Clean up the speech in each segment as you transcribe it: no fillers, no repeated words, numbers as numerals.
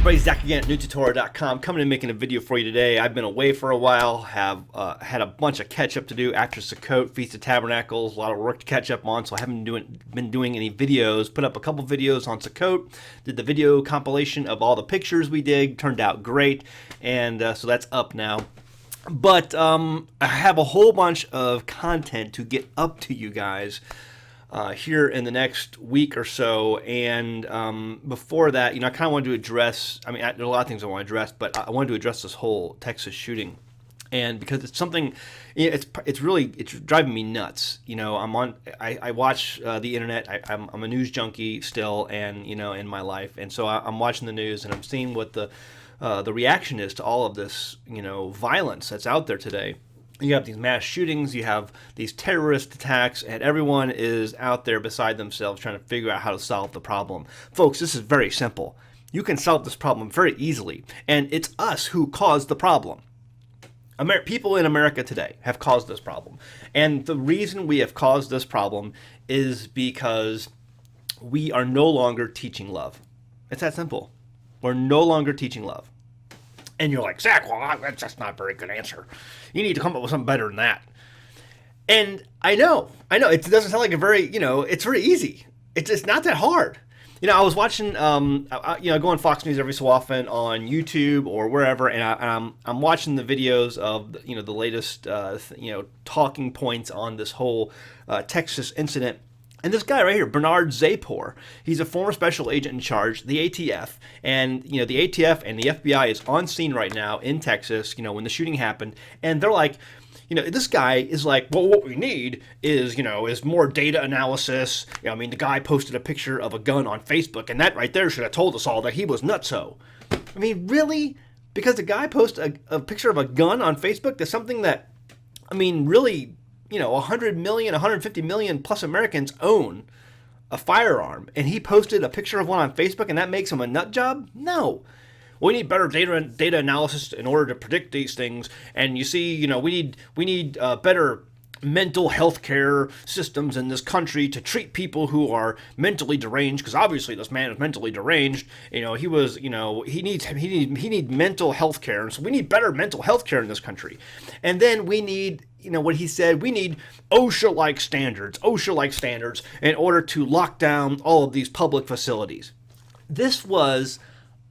everybody, Zach again at NewTutorial.com, coming and making a video for you today. I've been away for a while, have had a bunch of catch up to do after Sukkot, Feast of Tabernacles, a lot of work to catch up on, so I haven't been doing any videos. Put up a couple videos on Sukkot, did the video compilation of all the pictures we did, turned out great, and so that's up now. But I have a whole bunch of content to get up to you guys here in the next week or so, and before that, I kind of wanted to address, there are a lot of things I want to address, but I wanted to address this whole Texas shooting, and because it's something, it's driving me nuts. I watch the internet. I'm a news junkie still, and in my life, and so I'm watching the news, and I'm seeing what the reaction is to all of this, violence that's out there today. You have these mass shootings, you have these terrorist attacks, and everyone is out there beside themselves trying to figure out how to solve the problem. Folks, this is very simple. You can solve this problem very easily, and it's us who caused the problem. People in America today have caused this problem, and the reason we have caused this problem is because we are no longer teaching love. It's that simple. We're no longer teaching love. And you're like, Zach, well, that's just not a very good answer. You need to come up with something better than that. And I know, it doesn't sound like it's very easy. It's not that hard. I was watching, I go on Fox News every so often on YouTube or wherever, and I'm watching the videos of, the latest, talking points on this whole Texas incident. And this guy right here, Bernard Zapor, he's a former special agent in charge, the ATF, and the ATF and the FBI is on scene right now in Texas, when the shooting happened, and they're like, this guy is like, well, what we need is more data analysis. The guy posted a picture of a gun on Facebook, and that right there should have told us all that he was nutso. Really? Because the guy posted a picture of a gun on Facebook, that's something that, really, 100 million, 150 million plus Americans own a firearm, and he posted a picture of one on Facebook, and that makes him a nut job? No. We need better data analysis in order to predict these things, and you see, we need better mental health care systems in this country to treat people who are mentally deranged, because obviously this man is mentally deranged. He needs mental health care, and so we need better mental health care in this country. And then we need, what he said, we need OSHA-like standards in order to lock down all of these public facilities. This was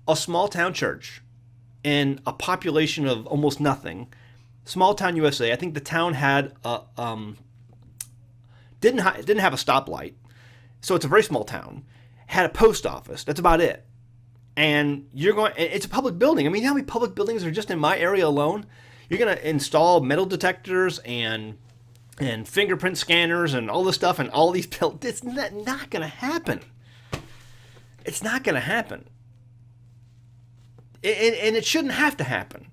a small town church in a population of almost nothing. Small town USA. I think the town had didn't have a stoplight, so it's a very small town. Had a post office. That's about it. And it's a public building. How many public buildings are just in my area alone? You're gonna install metal detectors and fingerprint scanners and all this stuff and all these pills. It's not gonna happen. It's not gonna happen. And it shouldn't have to happen.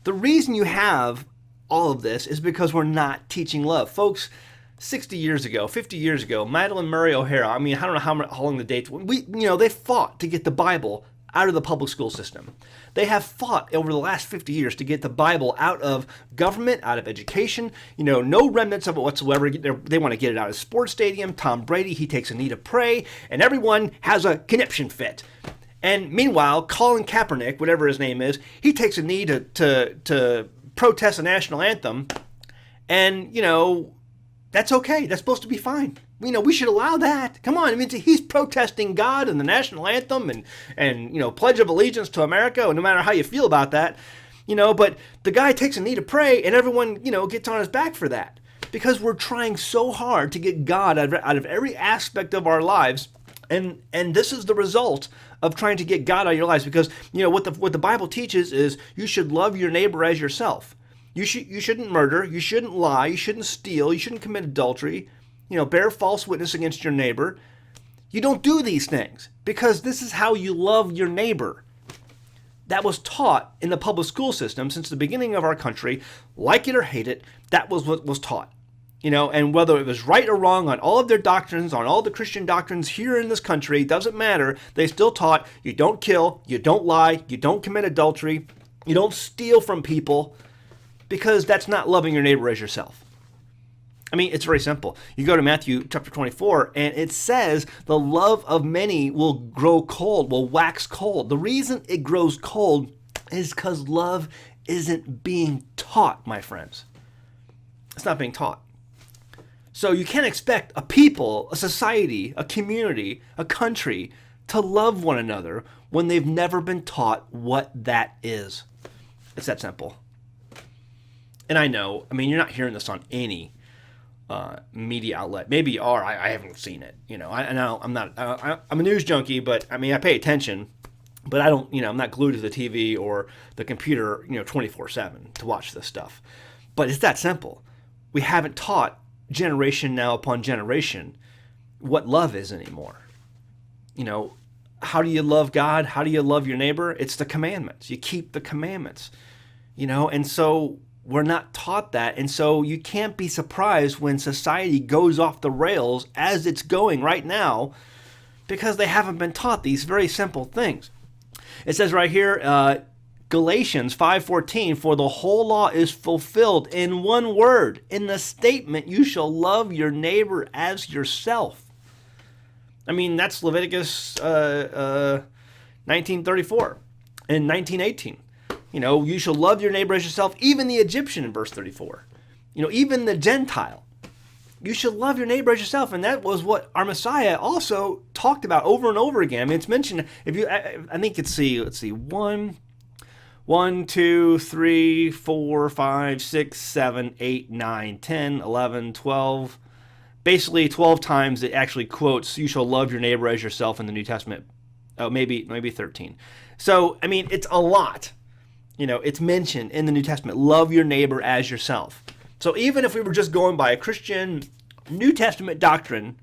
The reason you have all of this is because we're not teaching love. Folks, 60 years ago, 50 years ago, Madalyn Murray O'Hara, I don't know how long the dates, they fought to get the Bible out of the public school system. They have fought over the last 50 years to get the Bible out of government, out of education, no remnants of it whatsoever. They want to get it out of sports stadium. Tom Brady, he takes a knee to pray, and everyone has a conniption fit. And meanwhile, Colin Kaepernick, whatever his name is, he takes a knee to protest the national anthem, and that's okay. That's supposed to be fine. We should allow that. Come on, he's protesting God and the national anthem and Pledge of Allegiance to America. No matter how you feel about that, But the guy takes a knee to pray, and everyone gets on his back for that, because we're trying so hard to get God out of every aspect of our lives. And this is the result of trying to get God out of your lives, because what the Bible teaches is you should love your neighbor as yourself. You shouldn't murder, you shouldn't lie, you shouldn't steal, you shouldn't commit adultery, bear false witness against your neighbor. You don't do these things because this is how you love your neighbor. That was taught in the public school system since the beginning of our country. Like it or hate it, that was what was taught. And whether it was right or wrong on all of their doctrines, on all the Christian doctrines here in this country, doesn't matter. They still taught you don't kill, you don't lie, you don't commit adultery, you don't steal from people, because that's not loving your neighbor as yourself. I mean, it's very simple. You go to Matthew chapter 24, and it says the love of many will grow cold, will wax cold. The reason it grows cold is because love isn't being taught, my friends. It's not being taught. So you can't expect a people, a society, a community, a country to love one another when they've never been taught what that is. It's that simple. And I know, I mean, you're not hearing this on any media outlet. Maybe you are. I haven't seen it. You know, I know I'm not. I'm a news junkie, but I mean, I pay attention. But I don't. You know, I'm not glued to the TV or the computer. 24/7 to watch this stuff. But it's that simple. We haven't taught generation now upon generation what love is anymore. How do you love God? How do you love your neighbor? It's the commandments. You keep the commandments. And so we're not taught that. And so you can't be surprised when society goes off the rails as it's going right now because they haven't been taught these very simple things. It says right here, Galatians 5:14, for the whole law is fulfilled in one word, in the statement, you shall love your neighbor as yourself. I mean, that's Leviticus 19:34 and 19:18. You shall love your neighbor as yourself, even the Egyptian in verse 34. Even the Gentile. You should love your neighbor as yourself. And that was what our Messiah also talked about over and over again. I mean, it's mentioned, I think let's see, 1, 2, 3, 4, 5, 6, 7, 8, 9, 10, 11, 12. Basically, 12 times it actually quotes, you shall love your neighbor as yourself in the New Testament. Oh, maybe 13. So, I mean, it's a lot. It's mentioned in the New Testament, love your neighbor as yourself. So even if we were just going by a Christian New Testament doctrine,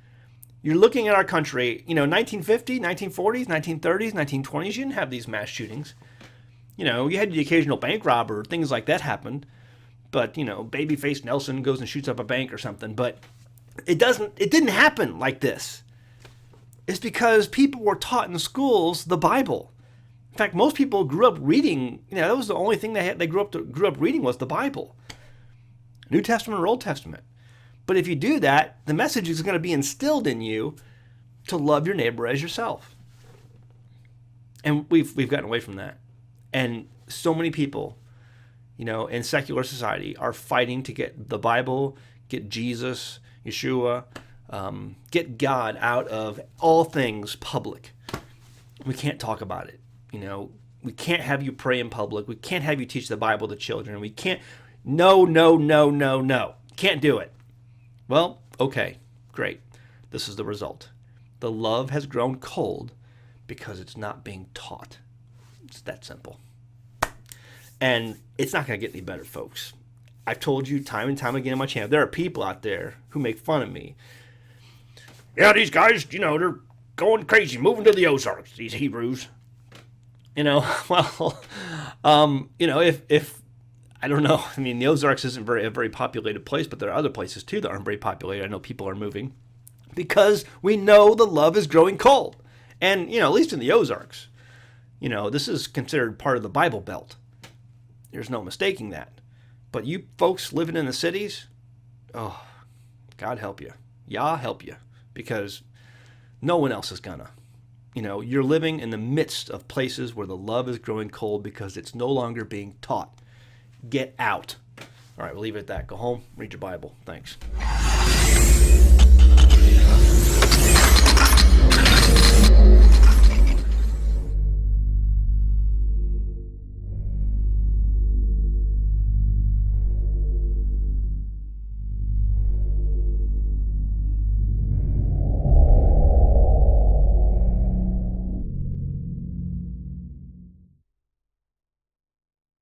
you're looking at our country, 1950, 1940s, 1930s, 1920s, you didn't have these mass shootings. You had the occasional bank robber, things like that happened. But, Babyface Nelson goes and shoots up a bank or something. But it didn't happen like this. It's because people were taught in schools the Bible. In fact, most people grew up reading, that was the only thing they grew up reading was the Bible. New Testament or Old Testament. But if you do that, the message is going to be instilled in you to love your neighbor as yourself. And we've gotten away from that. And so many people, in secular society are fighting to get the Bible, get Jesus, Yeshua, get God out of all things public. We can't talk about it. We can't have you pray in public. We can't have you teach the Bible to children. We can't. No. Can't do it. Well, okay, great. This is the result. The love has grown cold because it's not being taught. It's that simple. And it's not going to get any better, folks. I've told you time and time again on my channel, there are people out there who make fun of me. Yeah, these guys, they're going crazy, moving to the Ozarks, these Hebrews. Well, if I don't know. I mean, the Ozarks isn't a very populated place, but there are other places too that aren't very populated. I know people are moving because we know the love is growing cold. And, at least in the Ozarks, this is considered part of the Bible Belt. There's no mistaking that. But you folks living in the cities, oh, God help you. Yah help you. Because no one else is gonna. You're living in the midst of places where the love is growing cold because it's no longer being taught. Get out. All right, we'll leave it at that. Go home, read your Bible. Thanks.